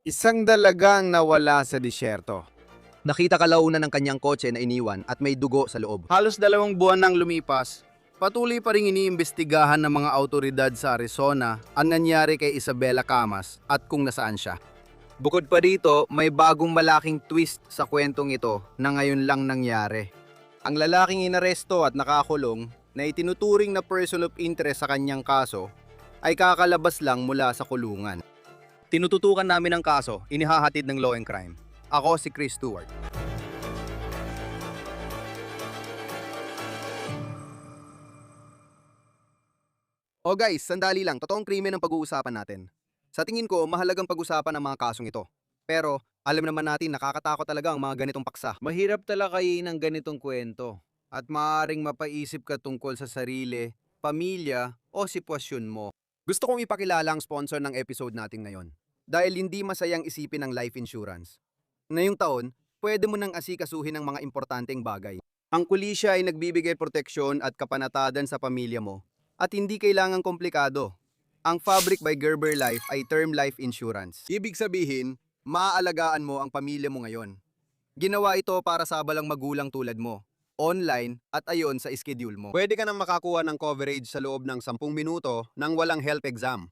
Isang dalagang nawala sa disyerto. Nakita kalaunan ng kanyang kotse na iniwan at may dugo sa loob. Halos 2 buwan nang lumipas, patuloy pa ring iniimbestigahan ng mga autoridad sa Arizona ang nangyari kay Isabela Camas at kung nasaan siya. Bukod pa dito, may bagong malaking twist sa kwentong ito na ngayon lang nangyari. Ang lalaking inaresto at nakakulong na itinuturing na person of interest sa kanyang kaso ay kakalabas lang mula sa kulungan. Tinututukan namin ang kaso, inihahatid ng Law and Crime. Ako si Chris Stewart. O guys, sandali lang, totoong krimen ang pag-uusapan natin. Sa tingin ko, mahalagang pag-usapan ang mga kasong ito. Pero, alam naman natin nakakatakot talaga ang mga ganitong paksa. Mahirap talakayin ng ganitong kwento at maaaring mapaisip ka tungkol sa sarili, pamilya o sitwasyon mo. Gusto kong ipakilala ang sponsor ng episode natin ngayon. Dahil hindi masayang isipin ang life insurance. Ngayong taon, pwede mo nang asikasuhin ang mga importanteng bagay. Ang pulisya ay nagbibigay proteksyon at kapanatagan sa pamilya mo. At hindi kailangang komplikado. Ang Fabric by Gerber Life ay term life insurance. Ibig sabihin, maaalagaan mo ang pamilya mo ngayon. Ginawa ito para sa abalang magulang tulad mo. Online at ayon sa schedule mo. Pwede ka nang makakuha ng coverage sa loob ng 10 minuto nang walang health exam.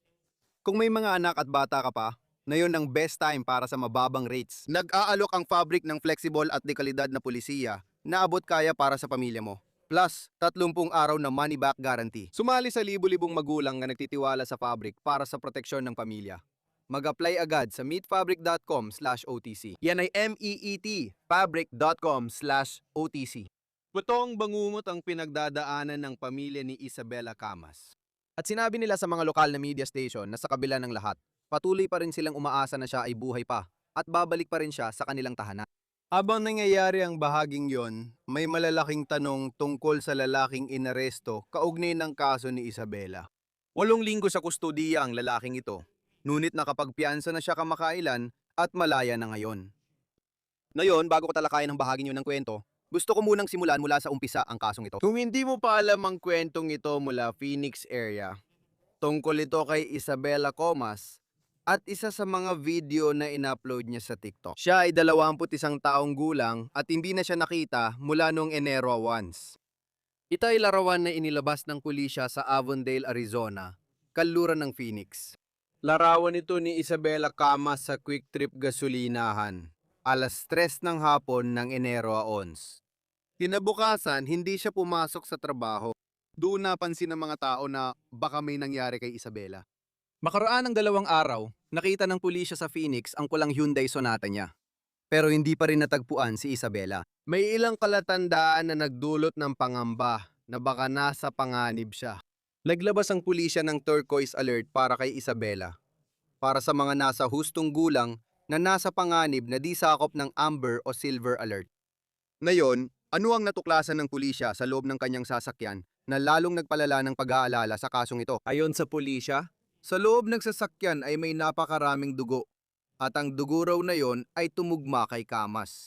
Kung may mga anak at bata ka pa, na yun ang best time para sa mababang rates. Nag-aalok ang Fabric ng flexible at dekalidad na pulisiya na abot kaya para sa pamilya mo. Plus, 30 araw na money back guarantee. Sumali sa libu-libong magulang na nagtitiwala sa Fabric para sa proteksyon ng pamilya. Mag-apply agad sa meetfabric.com/OTC. Yan ay MEET, fabric.com/OTC. Totoong bangungot ang pinagdadaanan ng pamilya ni Isabela Camas. At sinabi nila sa mga lokal na media station na sa kabila ng lahat, patuloy pa rin silang umaasa na siya ay buhay pa at babalik pa rin siya sa kanilang tahanan. Habang nangyayari ang bahaging yon, may malalaking tanong tungkol sa lalaking inaresto kaugnay ng kaso ni Isabela. 8 linggo sa kustodiya ang lalaking ito, ngunit nakapagpiansa na siya kamakailan at malaya na ngayon. Ngayon, bago ko talakayin ang bahaging yun ng kwento, gusto ko munang simulan mula sa umpisa ang kasong ito. Kung hindi mo pa alam ang kwentong ito mula Phoenix area, tungkol ito kay Isabela Camas at isa sa mga video na in-upload niya sa TikTok. Siya ay 21 taong gulang at hindi na siya nakita mula noong Enero 1. Ito ay larawan na inilabas ng pulisya sa Avondale, Arizona, kanluran ng Phoenix. Larawan ito ni Isabela Camas sa Quick Trip gasolinahan, alas 3 ng hapon ng Enero 11. Kinabukasan, hindi siya pumasok sa trabaho. Doon napansin ng mga tao na baka may nangyari kay Isabela. Makaraan ng 2 araw, nakita ng pulisya sa Phoenix ang pulang Hyundai Sonata niya. Pero hindi pa rin natagpuan si Isabela. May ilang kalatandaan na nagdulot ng pangamba na baka nasa panganib siya. Naglabas ang pulisya ng turquoise alert para kay Isabela. Para sa mga nasa hustong gulang na nasa panganib na di sakop ng amber o silver alert. Ngayon, ano ang natuklasan ng pulisya sa loob ng kanyang sasakyan na lalong nagpalala ng pag-aalala sa kasong ito? Ayon sa pulisya, Sa loob ng sasakyan ay may napakaraming dugo at ang dugo raw na yon ay tumugma kay Camas.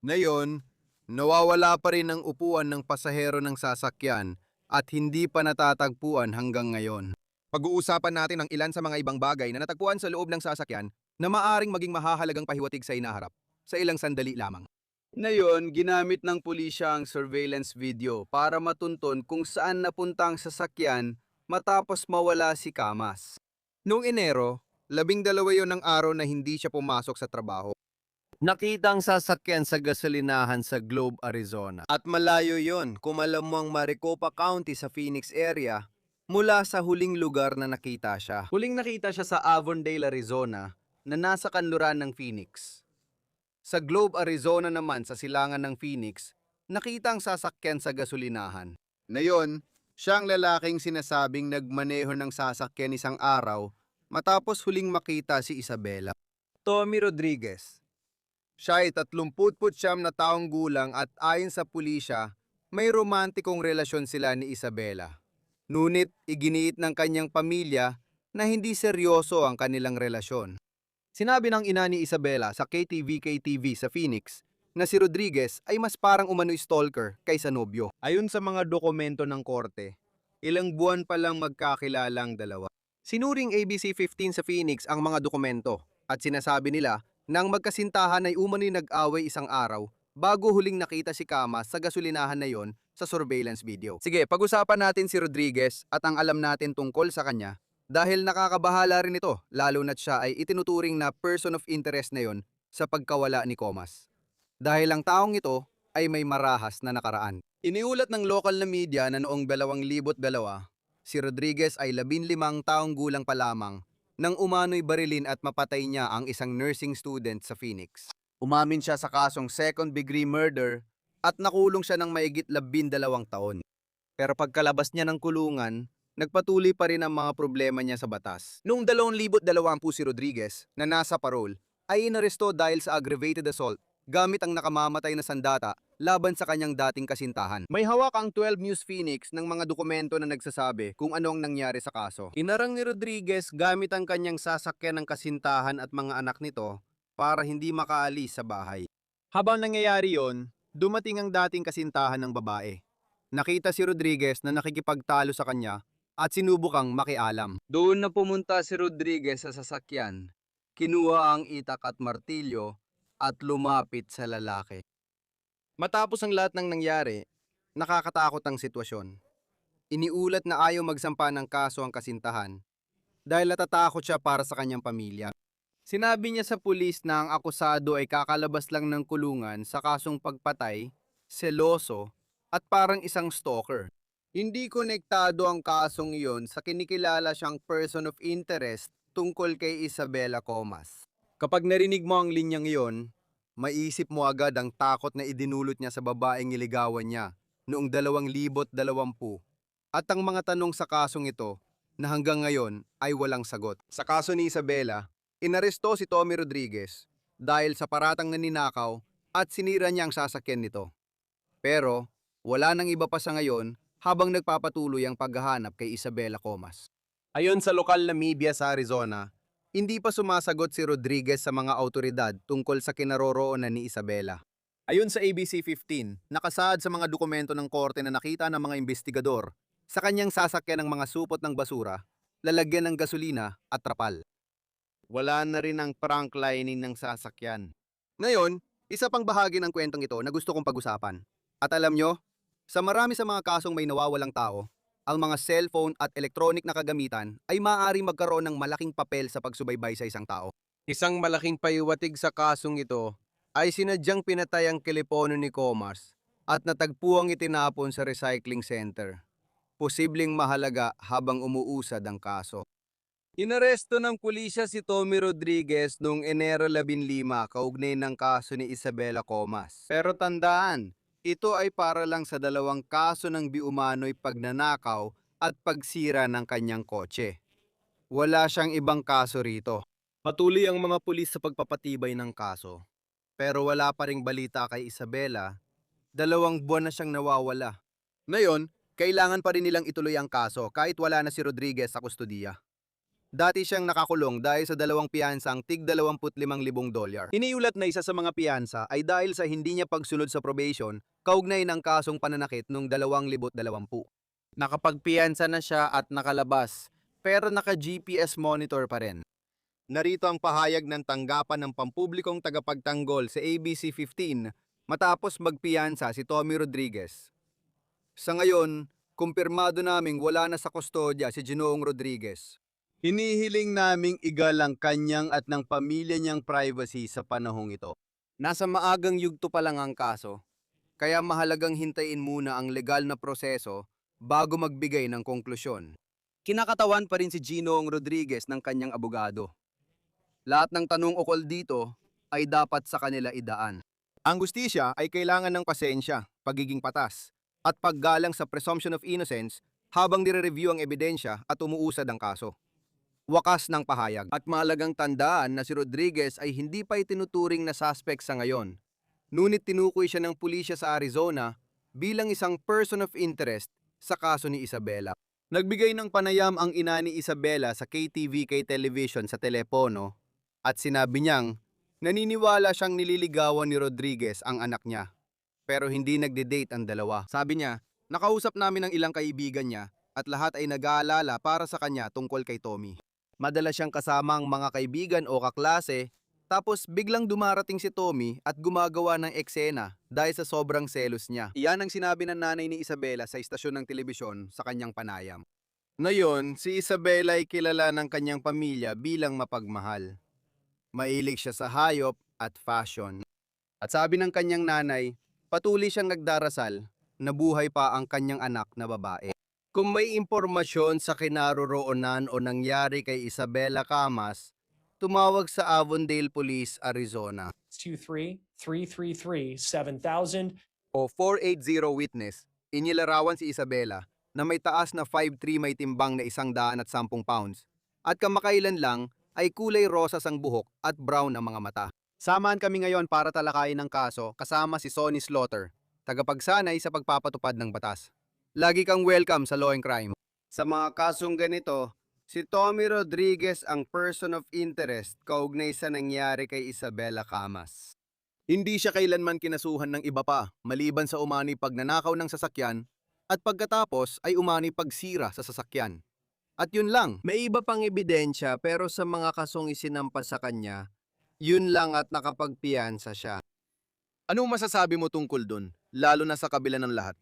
Ngayon, nawawala pa rin ang upuan ng pasahero ng sasakyan at hindi pa natatagpuan hanggang ngayon. Pag-uusapan natin ang ilan sa mga ibang bagay na natagpuan sa loob ng sasakyan na maaring maging mahahalagang pahiwatig sa inaharap sa ilang sandali lamang. ngayon ginamit ng pulisya ang surveillance video para matunton kung saan napunta ang sasakyan matapos mawala si Camas. Noong Enero, 12 yon ang araw na hindi siya pumasok sa trabaho. Nakita ang sasakyan sa gasolinahan sa Globe, Arizona. At malayo yon kung alam mo ang Maricopa County sa Phoenix area mula sa huling lugar na nakita siya. Huling nakita siya sa Avondale, Arizona na nasa kanluran ng Phoenix. Sa Globe, Arizona naman sa silangan ng Phoenix, nakita ang sasakyan sa gasolinahan. Ngayon, siya ang lalaking sinasabing nagmaneho ng sasakyan isang araw matapos huling makita si Isabela. Tommy Rodriguez. Siya ay 39 na taong gulang at ayon sa pulisya, may romantikong relasyon sila ni Isabela. Ngunit iginiit ng kanyang pamilya na hindi seryoso ang kanilang relasyon. Sinabi ng ina ni Isabela sa KTVK-TV sa Phoenix na si Rodriguez ay mas parang umano'y stalker kaysa nobyo. Ayon sa mga dokumento ng korte, Ilang buwan pa lang magkakilala ang dalawa. Sinuring ABC 15 sa Phoenix ang mga dokumento At sinasabi nila na ang magkasintahan ay umano'y nag-away isang araw bago huling nakita si Camas sa gasolinahan na yon sa surveillance video. Sige, pag-usapan natin si Rodriguez at ang alam natin tungkol sa kanya dahil nakakabahala rin ito lalo na't siya ay itinuturing na person of interest na yon sa pagkawala ni Comas. Dahil ang taong ito ay may marahas na nakaraan. Iniulat ng lokal na media na noong 2002, si Rodriguez ay 15 taong gulang pa lamang nang umano'y barilin at mapatay niya ang isang nursing student sa Phoenix. Umamin siya sa kasong second-degree murder at nakulong siya ng maigit 12 taon. Pero pagkalabas niya ng kulungan, nagpatuloy pa rin ang mga problema niya sa batas. Noong 2020 si Rodriguez na nasa parole ay inaresto dahil sa aggravated assault gamit ang nakamamatay na sandata laban sa kanyang dating kasintahan. May hawak ang 12 News Phoenix ng mga dokumento na nagsasabi kung ano ang nangyari sa kaso. Inarang ni Rodriguez gamit ang kanyang sasakyan ng kasintahan at mga anak nito para hindi makaalis sa bahay. Habang nangyayari yon, dumating ang dating kasintahan ng babae. Nakita si Rodriguez na nakikipagtalo sa kanya at sinubukang makialam. Doon na pumunta si Rodriguez sa sasakyan, kinuha ang itak at martilyo at lumapit sa lalaki. Matapos ang lahat ng nangyari, nakakatakot ang sitwasyon. Iniulat na ayaw magsampa ng kaso ang kasintahan dahil natatakot siya para sa kanyang pamilya. Sinabi niya sa pulis na ang akusado ay kakalabas lang ng kulungan sa kasong pagpatay, seloso, at parang isang stalker. Hindi konektado ang kasong iyon sa kinikilala siyang person of interest tungkol kay Isabela Comas. Kapag narinig mo ang linyang iyon, maiisip mo agad ang takot na idinulot niya sa babaeng niligawan niya noong 2020 at ang mga tanong sa kasong ito na hanggang ngayon ay walang sagot. Sa kaso ni Isabela, inaresto si Tommy Rodriguez dahil sa paratang naninakaw at sinira niya ang sasakyan nito. Pero wala nang iba pa sa ngayon habang nagpapatuloy ang paghahanap kay Isabela Comas. Ayon sa lokal na media sa Arizona, hindi pa sumasagot si Rodriguez sa mga autoridad tungkol sa kinaroroonan ni Isabela. Ayon sa ABC-15, nakasaad sa mga dokumento ng korte na nakita ng mga investigador sa kanyang sasakyan ng mga supot ng basura, lalagyan ng gasolina at trapal. Wala na rin ang trunk lining ng sasakyan. Ngayon, isa pang bahagi ng kwentong ito na gusto kong pag-usapan. At alam nyo, sa marami sa mga kasong may nawawalang tao, ang mga cellphone at electronic na kagamitan ay maaaring magkaroon ng malaking papel sa pagsubaybay sa isang tao. Isang malaking paiwatig sa kasong ito ay sinadyang pinatay ang telepono ni Comas at natagpuang itinapon sa recycling center. Posibleng mahalaga habang umuusad ang kaso. Inaresto ng pulisya si Tommy Rodriguez noong Enero 15 kaugnay ng kaso ni Isabela Comas. Pero tandaan, ito ay para lang sa 2 kaso ng biumano'y pagnanakaw at pagsira ng kanyang kotse. Wala siyang ibang kaso rito. Patuloy ang mga pulis sa pagpapatibay ng kaso. Pero wala pa ring balita kay Isabela. 2 buwan na siyang nawawala. Ngayon, kailangan pa rin nilang ituloy ang kaso kahit wala na si Rodriguez sa kustodiya. Dati siyang nakakulong dahil sa 2 piyansang tig $25,000. Iniulat na isa sa mga piyansa ay dahil sa hindi niya pagsunod sa probation kaugnay ng kasong pananakit noong 2020. Nakapagpiyansa na siya at nakalabas, pero naka-GPS monitor pa rin. Narito ang pahayag ng tanggapan ng pampublikong tagapagtanggol sa ABC-15 matapos magpiyansa si Tommy Rodriguez. Sa ngayon, kumpirmado naming wala na sa kustodya si Ginoong Rodriguez. Hinihiling naming igalang kanyang at ng pamilya niyang privacy sa panahong ito. Nasa maagang yugto pa lang ang kaso, kaya mahalagang hintayin muna ang legal na proseso bago magbigay ng konklusyon. Kinakatawan pa rin si Ginoong Rodriguez ng kanyang abogado. Lahat ng tanong ukol dito ay dapat sa kanila idaan. Ang hustisya ay kailangan ng pasensya, pagiging patas, at paggalang sa presumption of innocence habang nire-review ang ebidensya at umuusad ang kaso. Wakas ng pahayag. At mahalagang tandaan na si Rodriguez ay hindi pa itinuturing na suspect sa ngayon. Ngunit tinukoy siya ng pulisya sa Arizona bilang isang person of interest sa kaso ni Isabela. Nagbigay ng panayam ang ina ni Isabela sa KTVK television sa telepono at sinabi niyang naniniwala siyang nililigawan ni Rodriguez ang anak niya. Pero hindi nagde-date ang dalawa. Sabi niya, nakausap namin ang ilang kaibigan niya at lahat ay nag-aalala para sa kanya tungkol kay Tommy. Madalas siyang kasama ang mga kaibigan o kaklase, tapos biglang dumarating si Tommy at gumagawa ng eksena dahil sa sobrang selos niya. Iyan ang sinabi ng nanay ni Isabela sa istasyon ng telebisyon sa kanyang panayam. Ngayon, si Isabela ay kilala ng kanyang pamilya bilang mapagmahal. Mahilig siya sa hayop at fashion. At sabi ng kanyang nanay, patuloy siyang nagdarasal na buhay pa ang kanyang anak na babae. Kung may impormasyon sa kinaroroonan o nangyari kay Isabela Camas, tumawag sa Avondale Police, Arizona 23-333-7000. o 480 witness. Inilarawan si Isabela na may taas na 5'3" may timbang na 110 pounds at kamakailan lang ay kulay rosas ang buhok at brown ang mga mata. Samahan kami ngayon para talakayin ang kaso kasama si Sonny Slaughter, tagapagsanay sa pagpapatupad ng batas. Lagi kang welcome sa Law and Crime. Sa mga kasong ganito, si Tommy Rodriguez ang person of interest kaugnay sa nangyari kay Isabela Camas. Hindi siya kailanman kinasuhan ng iba pa, maliban sa umani pagnanakaw ng sasakyan at pagkatapos ay umani pagsira sa sasakyan. At yun lang. May iba pang ebidensya pero sa mga kasong isinampa sa kanya, yun lang at nakapagpiyansa siya. Anong masasabi mo tungkol dun, lalo na sa kabila ng lahat?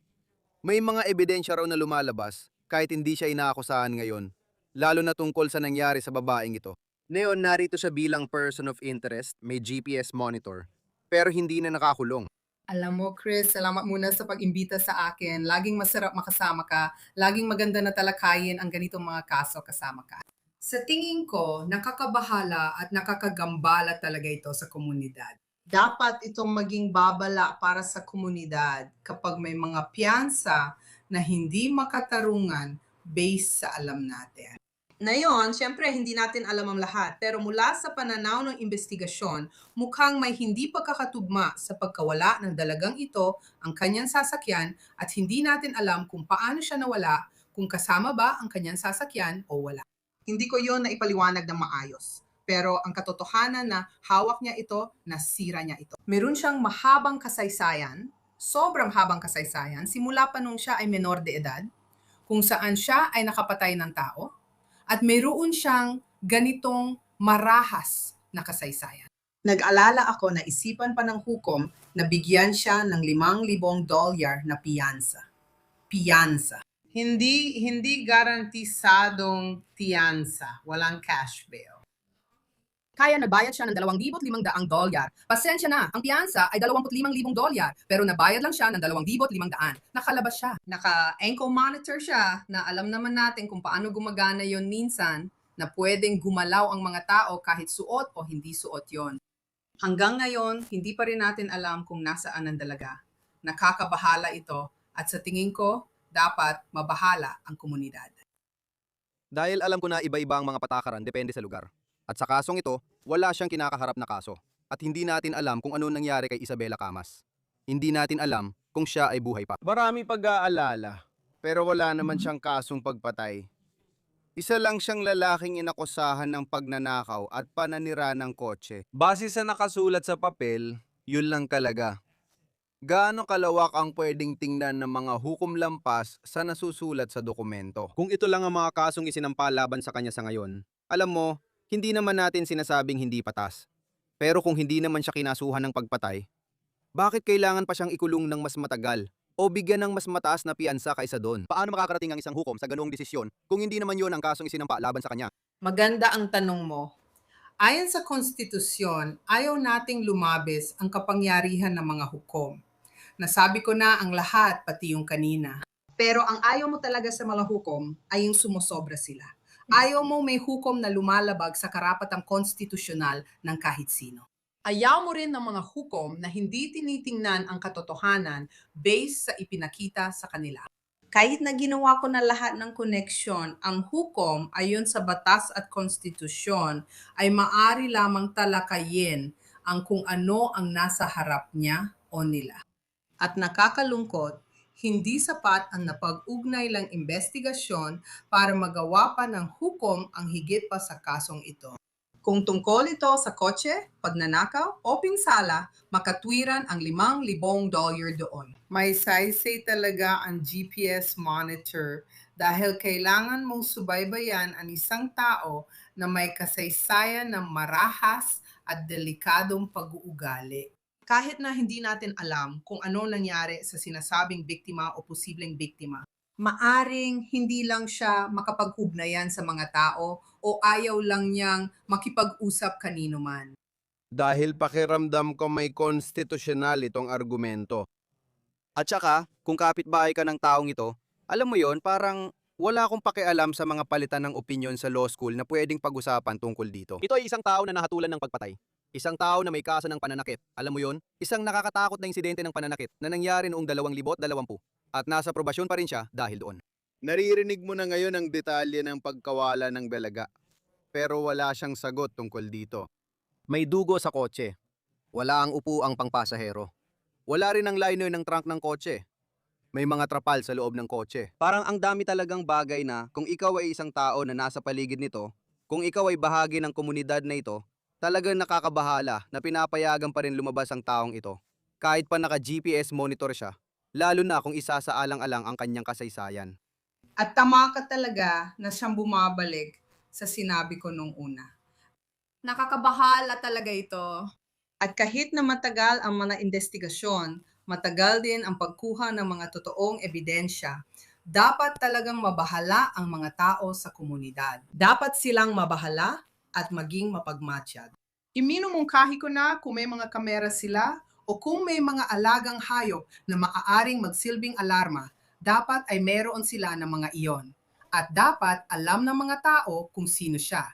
May mga ebidensya raw na lumalabas kahit hindi siya inaakusahan ngayon, lalo na tungkol sa nangyari sa babaeng ito. Ngayon, narito siya bilang person of interest, may GPS monitor, pero hindi na nakakulong. Alam mo, Chris, salamat muna sa pag-imbita sa akin. Laging masarap makasama ka. Laging maganda na talakayin ang ganitong mga kaso kasama ka. Sa tingin ko, nakakabahala at nakakagambala talaga ito sa komunidad. Dapat itong maging babala para sa komunidad kapag may mga piyansa na hindi makatarungan based sa alam natin. Ngayon, syempre hindi natin alam ang lahat, pero mula sa pananaw ng investigasyon, mukhang may hindi pagkakatugma sa pagkawala ng dalagang ito ang kanyang sasakyan at hindi natin alam kung paano siya nawala, kung kasama ba ang kanyang sasakyan o wala. Hindi ko yon na ipaliwanag ng maayos, pero ang katotohanan na hawak niya ito, nasira niya ito. Meron siyang mahabang kasaysayan, sobrang habang kasaysayan, simula pa nung siya ay menor de edad, kung saan siya ay nakapatay ng tao, at mayroon siyang ganitong marahas na kasaysayan. Nag-alala ako na isipan pa ng hukom na bigyan siya ng $5,000 na piyansa. Piyansa. Hindi garantisadong piyansa. Walang cash bail. Kaya nabayad siya ng $2,500. Pasensya na, ang piyansa ay $25,000 pero nabayad lang siya ng $2,500. Nakalabas siya. Naka-ankle monitor siya na alam naman natin kung paano gumagana yon minsan na pwedeng gumalaw ang mga tao kahit suot o hindi suot yon. Hanggang ngayon, hindi pa rin natin alam kung nasaan ang dalaga. Nakakabahala ito at sa tingin ko, dapat mabahala ang komunidad. Dahil alam ko na iba-iba ang mga patakaran depende sa lugar. At sa kasong ito, wala siyang kinakaharap na kaso. At hindi natin alam kung ano nangyari kay Isabela Camas. Hindi natin alam kung siya ay buhay pa. Marami pag-aalala, pero wala naman siyang kasong pagpatay. Isa lang siyang lalaking inakusahan ng pagnanakaw at pananira ng kotse. Base sa nakasulat sa papel, yun lang talaga. Gaano kalawak ang pwedeng tingnan ng mga hukom lampas sa nasusulat sa dokumento? Kung ito lang ang mga kasong isinampa laban sa kanya sa ngayon, alam mo, hindi naman natin sinasabing hindi patas. Pero kung hindi naman siya kinasuhan ng pagpatay, bakit kailangan pa siyang ikulong ng mas matagal o bigyan ng mas mataas na piyansa kaysa doon? Paano makakarating ang isang hukom sa ganoong desisyon kung hindi naman yon ang kasong isinampa laban sa kanya? Maganda ang tanong mo. Ayon sa konstitusyon, ayaw nating lumabis ang kapangyarihan ng mga hukom. Nasabi ko na ang lahat, pati yung kanina. Pero ang ayaw mo talaga sa mga hukom ay yung sumosobra sila. Ayaw mo may hukom na lumalabag sa karapatang konstitusyonal ng kahit sino. Ayaw mo rin ng mga hukom na hindi tinitingnan ang katotohanan based sa ipinakita sa kanila. Kahit na ginawa ko na lahat ng koneksyon, ang hukom ayon sa batas at konstitusyon ay maari lamang talakayin ang kung ano ang nasa harap niya o nila. At nakakalungkot, hindi sapat ang napag-ugnay lang investigasyon para magawa pa ng hukom ang higit pa sa kasong ito. Kung tungkol ito sa kotse, pagnanakaw o pinsala, makatwiran ang $5,000 doon. May saysay talaga ang GPS monitor dahil kailangan mong subaybayan ang isang tao na may kasaysayan ng marahas at delikadong pag-uugali. Kahit na hindi natin alam kung ano nangyari sa sinasabing biktima o posibleng biktima, maaring hindi lang siya makapag-ugnayan sa mga tao o ayaw lang niyang makipag-usap kanino man. Dahil pakiramdam ko may konstitusyonal itong argumento. At saka, kung kapitbahay ka ng taong ito, alam mo yon, parang wala akong pakialam sa mga palitan ng opinyon sa law school na pwedeng pag-usapan tungkol dito. Ito ay isang tao na nahatulan ng pagpatay. Isang tao na may kaso ng pananakit. Alam mo yon? Isang nakakatakot na insidente ng pananakit na nangyari noong 2020 at nasa probasyon pa rin siya dahil doon. Naririnig mo na ngayon ang detalye ng pagkawala ng Belaga. Pero wala siyang sagot tungkol dito. May dugo sa kotse. Wala ang upuang pangpasahero. Wala rin ang liner ng trunk ng kotse. May mga trapal sa loob ng kotse. Parang ang dami talagang bagay na kung ikaw ay isang tao na nasa paligid nito, kung ikaw ay bahagi ng komunidad na ito, talagang nakakabahala na pinapayagan pa rin lumabas ang taong ito. Kahit pa naka-GPS monitor siya, lalo na kung isasaalang-alang ang kanyang kasaysayan. At tama ka talaga na siyang bumabalik sa sinabi ko nung una. Nakakabahala talaga ito. At kahit na matagal ang mga investigasyon, matagal din ang pagkuha ng mga totoong ebidensya, dapat talagang mabahala ang mga tao sa komunidad. Dapat silang mabahala at maging mapagmatsyag. Iminumungkahi ko na kung may mga kamera sila o kung may mga alagang hayop na maaaring magsilbing alarma, dapat ay meron sila ng mga iyon. At dapat alam ng mga tao kung sino siya.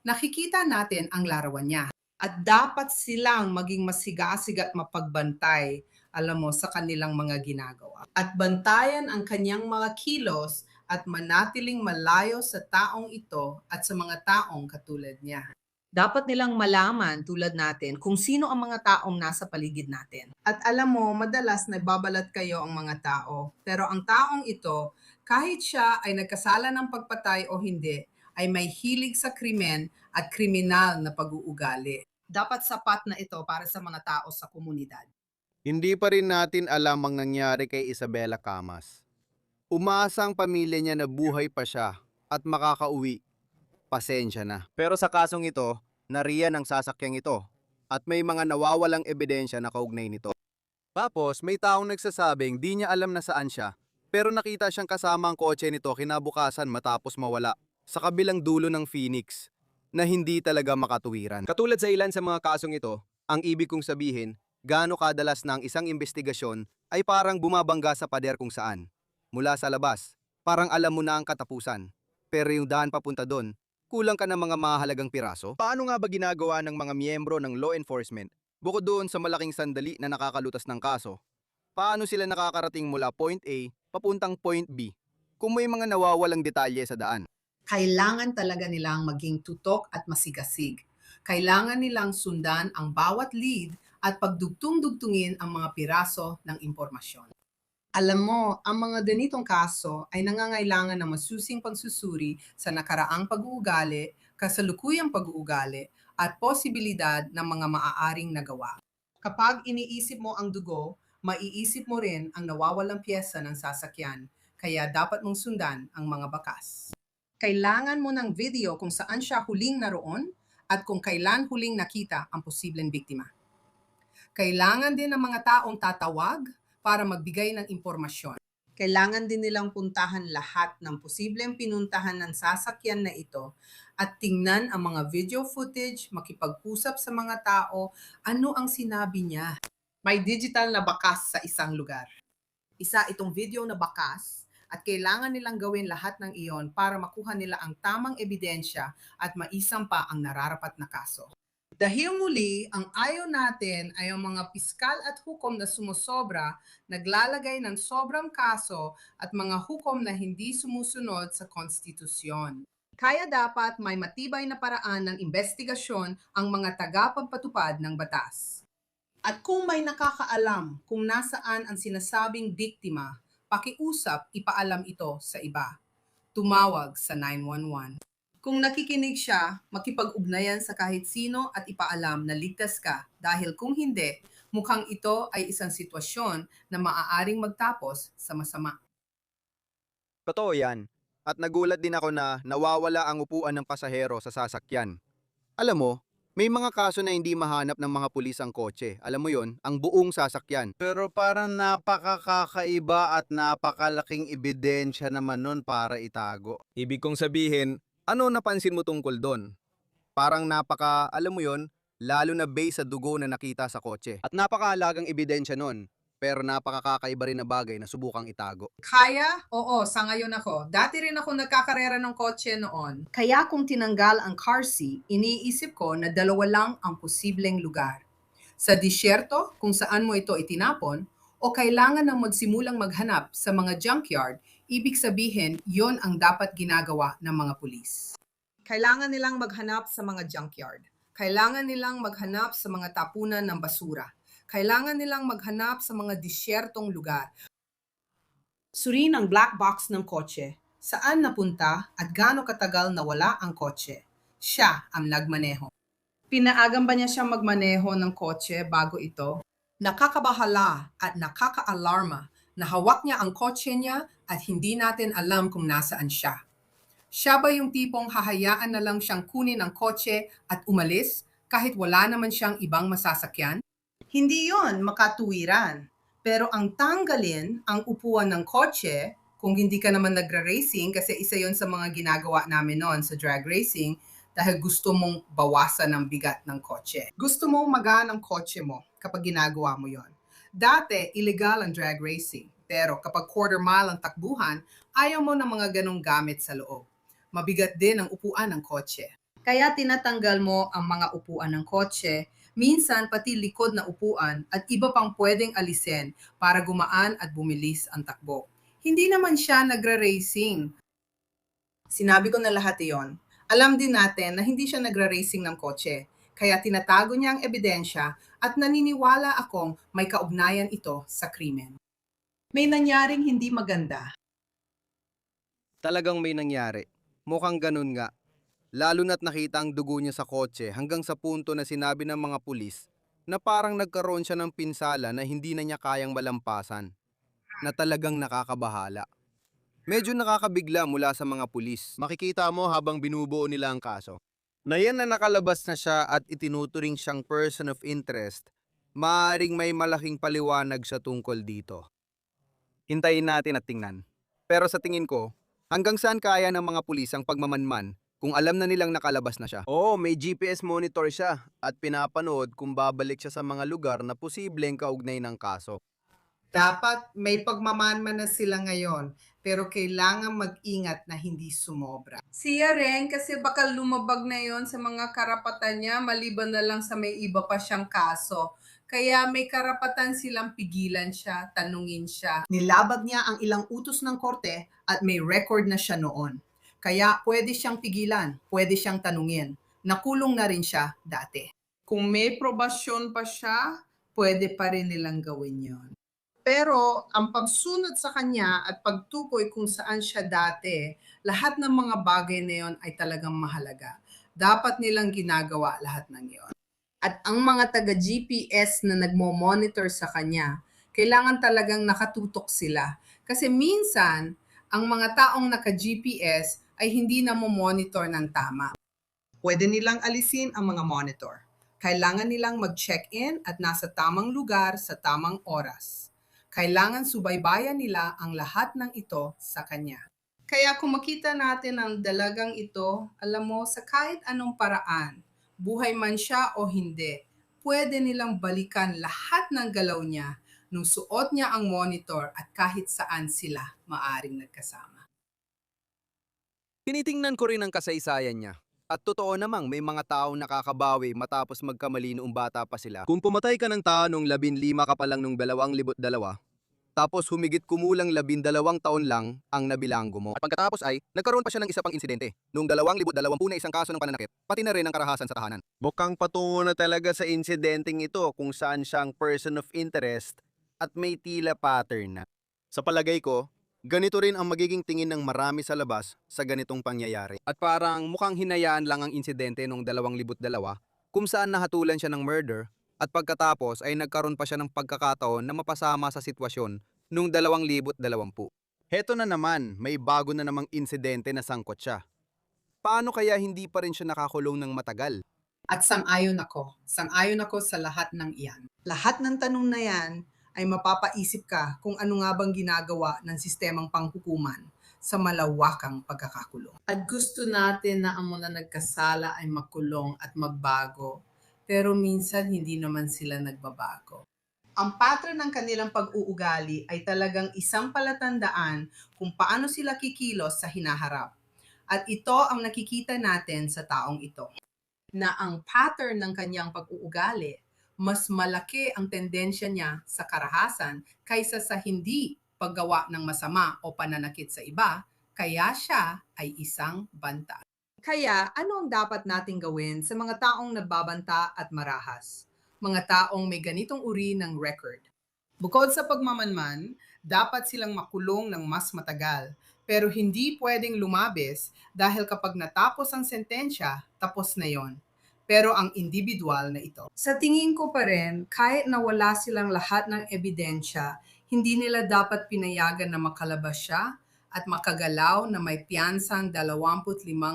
Nakikita natin ang larawan niya. At dapat silang maging masigasig at mapagbantay, alam mo, sa kanilang mga ginagawa. At bantayan ang kanyang mga kilos at manatiling malayo sa taong ito at sa mga taong katulad niya. Dapat nilang malaman tulad natin kung sino ang mga taong nasa paligid natin. At alam mo, madalas nagbabalat kayo ang mga tao. Pero ang taong ito, kahit siya ay nagkasala ng pagpatay o hindi, ay may hilig sa krimen at kriminal na pag-uugali. Dapat sapat na ito para sa mga tao sa komunidad. Hindi pa rin natin alam ang nangyari kay Isabela Camas. Umaasa ang pamilya niya na buhay pa siya at makakauwi. Pasensya na. Pero sa kasong ito, nariyan ang sasakyang ito at may mga nawawalang ebidensya na kaugnay nito. Tapos may taong nagsasabing di niya alam na saan siya, pero nakita siyang kasama ang kotse nito kinabukasan matapos mawala sa kabilang dulo ng Phoenix na hindi talaga makatuwiran. Katulad sa ilan sa mga kasong ito, ang ibig kong sabihin, gaano kadalas na ang isang investigasyon ay parang bumabangga sa pader kung saan. Mula sa labas, parang alam mo na ang katapusan, pero yung daan papunta doon, kulang ka ng mga mahalagang piraso. Paano nga ba ginagawa ng mga miyembro ng law enforcement bukod doon sa malaking sandali na nakakalutas ng kaso? Paano sila nakakarating mula point A papuntang point B kung may mga nawawalang detalye sa daan? Kailangan talaga nilang maging tutok at masigasig. Kailangan nilang sundan ang bawat lead at pagdugtong-dugtungin ang mga piraso ng impormasyon. Alam mo, ang mga ganitong kaso ay nangangailangan ng masusing pagsusuri sa nakaraang pag-uugali, kasalukuyang pag-uugali, at posibilidad ng mga maaaring nagawa. Kapag iniisip mo ang dugo, maiisip mo rin ang nawawalang piyesa ng sasakyan, kaya dapat mong sundan ang mga bakas. Kailangan mo ng video kung saan siya huling naroon at kung kailan huling nakita ang posibleng biktima. Kailangan din ng mga taong tatawag para magbigay ng impormasyon. Kailangan din nilang puntahan lahat ng posibleng pinuntahan ng sasakyan na ito at tingnan ang mga video footage, makipag-usap sa mga tao, ano ang sinabi niya. May digital na bakas sa isang lugar. Isa itong video na bakas at kailangan nilang gawin lahat ng iyon para makuha nila ang tamang ebidensya at maisampa ang nararapat na kaso. Dahil muli, ang ayaw natin ay ang mga piskal at hukom na sumusobra, naglalagay ng sobrang kaso at mga hukom na hindi sumusunod sa konstitusyon. Kaya dapat may matibay na paraan ng investigasyon ang mga tagapagpatupad ng batas. At kung may nakakaalam kung nasaan ang sinasabing biktima, pakiusap, ipaalam ito sa iba. Tumawag sa 911. Kung nakikinig siya, makipag-ugnayan sa kahit sino at ipaalam na ligtas ka dahil kung hindi, mukhang ito ay isang sitwasyon na maaaring magtapos sa masama. Totoo yan. At nagulat din ako na nawawala ang upuan ng pasahero sa sasakyan. Alam mo, may mga kaso na hindi mahanap ng mga pulis ang kotse. Alam mo yon, ang buong sasakyan. Pero parang napakakaiba at napakalaking ebidensya naman nun para itago. Ibig kong sabihin, ano napansin mo tungkol doon? Parang alam mo yon, lalo na based sa dugo na nakita sa kotse. At napakahalagang ebidensya nun, pero napakakaiba rin na bagay na subukang itago. Kaya? Oo, sa ngayon ako. Dati rin ako nagkakarera ng kotse noon. Kaya kung tinanggal ang car seat, iniisip ko na dalawa lang ang posibleng lugar. Sa disyerto, kung saan mo ito itinapon, o kailangan ng magsimulang maghanap sa mga junkyard, ibig sabihin, yon ang dapat ginagawa ng mga pulis. Kailangan nilang maghanap sa mga junkyard. Kailangan nilang maghanap sa mga tapunan ng basura. Kailangan nilang maghanap sa mga disyertong lugar. Suriin ang black box ng kotse. Saan napunta at gaano katagal nawala ang kotse. Siya ang nagmaneho. Pinaagan ba niya siyang magmaneho ng kotse bago ito? Nakakabahala at nakaka-alarma na hawak niya ang kotse niya at hindi natin alam kung nasaan siya. Siya ba yung tipong hahayaan na lang siyang kunin ang kotse at umalis kahit wala naman siyang ibang masasakyan? Hindi yon makatuwiran. Pero ang tanggalin ang upuan ng kotse, kung hindi ka naman nagra-racing, kasi isa yon sa mga ginagawa namin noon sa drag racing, dahil gusto mong bawasan ang bigat ng kotse. Gusto mong magaan ang kotse mo kapag ginagawa mo yon. Dati, illegal ang drag racing. Pero kapag quarter mile ang takbuhan, ayaw mo ng mga ganong gamit sa loob. Mabigat din ang upuan ng kotse. Kaya tinatanggal mo ang mga upuan ng kotse, minsan pati likod na upuan at iba pang pwedeng alisin para gumaan at bumilis ang takbo. Hindi naman siya nagra-racing. Sinabi ko na lahat iyon. Alam din natin na hindi siya nagra-racing ng kotse, kaya tinatago niya ang ebidensya at naniniwala akong may kaugnayan ito sa krimen. May nangyaring hindi maganda. Talagang may nangyari. Mukhang ganun nga. Lalo na't nakita ang dugo niya sa kotse hanggang sa punto na sinabi ng mga pulis na parang nagkaroon siya ng pinsala na hindi na niya kayang malampasan. Na talagang nakakabahala. Medyo nakakabigla mula sa mga pulis. Makikita mo habang binubuo nila ang kaso. Na yan na nakalabas na siya at itinuturing siyang person of interest, maaaring may malaking paliwanag sa tungkol dito. Hintayin natin at tingnan. Pero sa tingin ko, hanggang saan kaya ng mga pulis ang pagmamanman kung alam na nilang nakalabas na siya? Oo, may GPS monitor siya at pinapanood kung babalik siya sa mga lugar na posibleng kaugnay ng kaso. Dapat may pagmamanman na sila ngayon, pero kailangan mag-ingat na hindi sumobra. Siya rin, kasi baka lumabag na yon sa mga karapatan niya, maliban na lang sa may iba pa siyang kaso. Kaya may karapatan silang pigilan siya, tanungin siya. Nilabag niya ang ilang utos ng korte at may record na siya noon. Kaya pwede siyang pigilan, pwede siyang tanungin. Nakulong na rin siya dati. Kung may probasyon pa siya, pwede pa rin nilang gawin yon. Pero ang pagsunod sa kanya at pagtukoy kung saan siya dati, lahat ng mga bagay na yon ay talagang mahalaga. Dapat nilang ginagawa lahat ng yon. At ang mga taga-GPS na nagmo-monitor sa kanya, kailangan talagang nakatutok sila. Kasi minsan, ang mga taong naka-GPS ay hindi na mo-monitor ng tama. Pwede nilang alisin ang mga monitor. Kailangan nilang mag-check-in at nasa tamang lugar sa tamang oras. Kailangan subaybayan nila ang lahat ng ito sa kanya. Kaya kung makita natin ang dalagang ito, alam mo, sa kahit anong paraan, buhay man siya o hindi, pwede nilang balikan lahat ng galaw niya nung suot niya ang monitor at kahit saan sila maaring nagkasama. Tinitingnan ko rin ang kasaysayan niya. At totoo namang may mga taong nakakabawi matapos magkamali noong bata pa sila. Kung pumatay ka ng tao nung 15 ka pa lang nung 2002, tapos humigit kumulang 12 taon lang ang nabilanggo mo. At pagkatapos ay, nagkaroon pa siya ng isa pang insidente. Noong 2020 na isang kaso ng pananakit, pati na rin ang karahasan sa tahanan. Mukhang patungo na talaga sa insidenteng ito kung saan siyang person of interest at may tila pattern na. Sa palagay ko, ganito rin ang magiging tingin ng marami sa labas sa ganitong pangyayari. At parang mukhang hinayaan lang ang insidente noong 2002 kung saan nahatulan siya ng murder at pagkatapos ay nagkaroon pa siya ng pagkakataon na mapasama sa sitwasyon noong 2020. Heto na naman, may bago na namang insidente na sangkot siya. Paano kaya hindi pa rin siya nakakulong ng matagal? At sang-ayon ako. Sang-ayon ako sa lahat ng iyan. Lahat ng tanong na yan ay mapapaisip ka kung ano nga bang ginagawa ng sistemang panghukuman sa malawakang pagkakakulong. At gusto natin na ang mga nagkasala ay makulong at magbago, pero minsan hindi naman sila nagbabago. Ang pattern ng kanilang pag-uugali ay talagang isang palatandaan kung paano sila kikilos sa hinaharap. At ito ang nakikita natin sa taong ito. Na ang pattern ng kanyang pag-uugali, mas malaki ang tendensya niya sa karahasan kaysa sa hindi paggawa ng masama o pananakit sa iba, kaya siya ay isang banta. Kaya ano ang dapat nating gawin sa mga taong nagbabanta at marahas? Mga taong may ganitong uri ng record. Bukod sa pagmamanman, dapat silang makulong ng mas matagal, pero hindi pwedeng lumabis dahil kapag natapos ang sentensya, tapos na yon. Pero ang individual na ito. Sa tingin ko pa rin, kahit na wala silang lahat ng ebidensya, hindi nila dapat pinayagan na makalabas siya at makagalaw na may piyansang $25,000.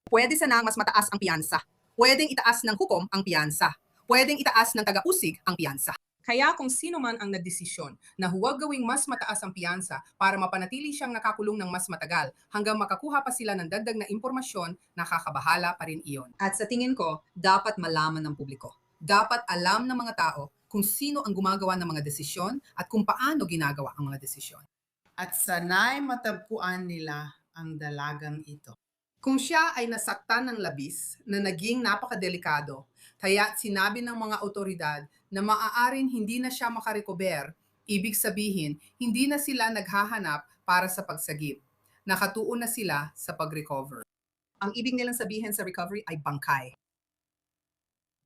Pwede sanang mas mataas ang piyansa. Pwedeng itaas ng hukom ang piyansa. Pwedeng itaas ng taga-usig ang piyansa. Kaya kung sino man ang nagdesisyon na huwag gawing mas mataas ang piyansa para mapanatili siyang nakakulong ng mas matagal hanggang makakuha pa sila ng dagdag na impormasyon, nakakabahala pa rin iyon. At sa tingin ko, dapat malaman ng publiko. Dapat alam ng mga tao kung sino ang gumagawa ng mga desisyon at kung paano ginagawa ang mga desisyon. At sana'y matagpuan nila ang dalagang ito. Kung siya ay nasaktan ng labis na naging napakadelikado, kaya sinabi ng mga otoridad na maaaring hindi na siya makarecover, ibig sabihin, hindi na sila naghahanap para sa pagsagip. Nakatuon na sila sa pag-recover. Ang ibig nilang sabihin sa recovery ay bangkay.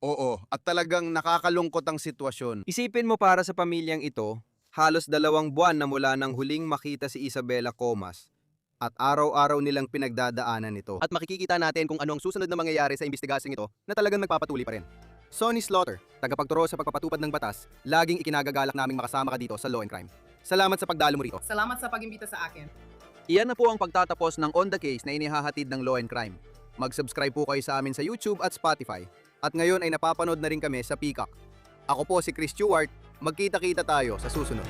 Oo, at talagang nakakalungkot ang sitwasyon. Isipin mo para sa pamilyang ito, halos 2 buwan na mula nang huling makita si Isabela Comas at araw-araw nilang pinagdadaanan ito. At makikita natin kung ano ang susunod na mangyayari sa investigasyong ito na talagang magpapatuloy pa rin. Sonny Slaughter, tagapagturo sa pagpapatupad ng batas, laging ikinagagalak naming makasama ka dito sa Law and Crime. Salamat sa pagdalo mo rito. Salamat sa pag-imbita sa akin. Iyan na po ang pagtatapos ng On The Case na inihahatid ng Law and Crime. Mag-subscribe po kayo sa amin sa YouTube at Spotify. At ngayon ay napapanood na rin kami sa Peacock. Ako po si Chris Stewart. Magkita-kita tayo sa susunod.